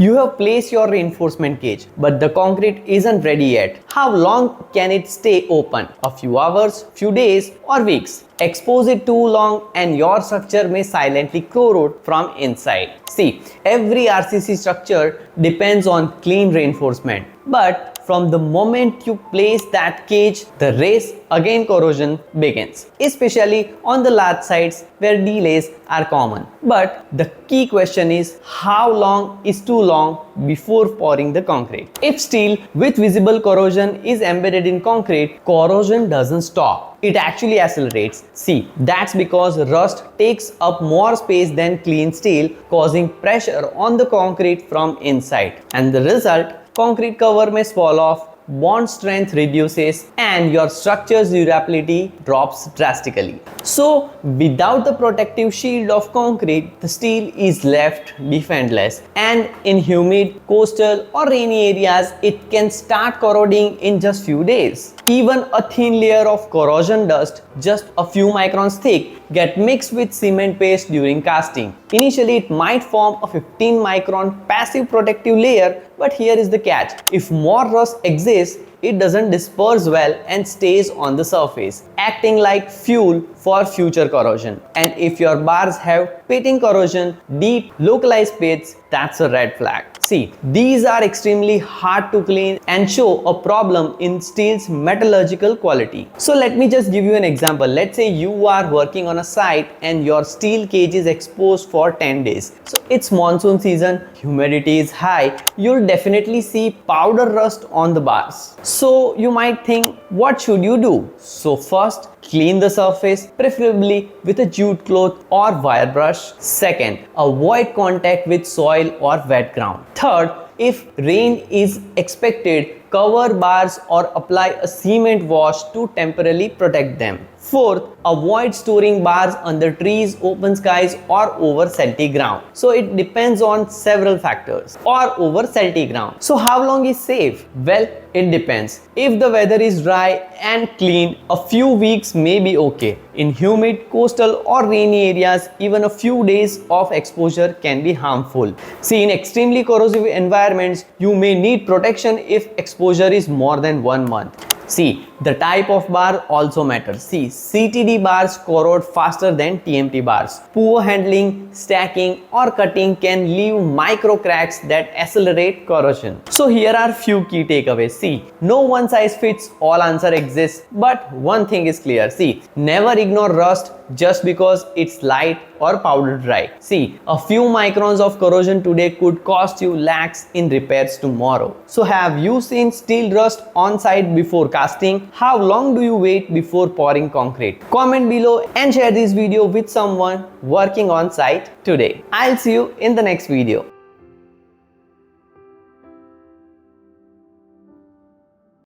You have placed your reinforcement cage, but the concrete isn't ready yet. How long can it stay open? A few hours, few days, or weeks? Expose it too long and your structure may silently corrode from inside. See, every RCC structure depends on clean reinforcement, but from the moment you place that cage, the race against corrosion begins, especially on the large sites where delays are common. But the key question is, how long is too long before pouring the concrete? If steel with visible corrosion is embedded in concrete, corrosion doesn't stop. It actually accelerates. See, that's because rust takes up more space than clean steel, causing pressure on the concrete from inside. And the result, concrete cover may fall off, bond strength reduces, and your structure's durability drops drastically. So, without the protective shield of concrete, the steel is left defenseless, and in humid, coastal, or rainy areas, it can start corroding in just few days. Even a thin layer of corrosion dust, just a few microns thick, get mixed with cement paste during casting. Initially, it might form a 15 micron passive protective layer, but here is the catch. If more rust exists, it doesn't disperse well and stays on the surface, acting like fuel for future corrosion. And if your bars have pitting corrosion, deep localized pits, that's a red flag. See, these are extremely hard to clean and show a problem in steel's metallurgical quality. So let me just give you an example. Let's say you are working on a site and your steel cage is exposed for 10 days. So it's monsoon season, humidity is high, you'll definitely see powder rust on the bars. So you might think, what should you do? So first, clean the surface, preferably with a jute cloth or wire brush. Second, avoid contact with soil or wet ground. Third, if rain is expected, cover bars or apply a cement wash to temporarily protect them. Fourth, avoid storing bars under trees, open skies, or over salty ground. So it depends on several factors. Or over salty ground. So how long is safe? Well, it depends. If the weather is dry and clean, a few weeks may be okay. In humid, coastal, or rainy areas, even a few days of exposure can be harmful. See, in extremely corrosive environments, you may need protection if exposure is more than 1 month. See, the type of bar also matters. See, CTD bars corrode faster than TMT bars. Poor handling, stacking, or cutting can leave micro cracks that accelerate corrosion. So here are few key takeaways. See, no one size fits all answer exists, but one thing is clear. See, never ignore rust just because it's light or powder dry. See, a few microns of corrosion today could cost you lakhs in repairs tomorrow. So have you seen steel rust on site before casting? How long do you wait before pouring concrete? Comment below and share this video with someone working on site today. I'll see you in the next video.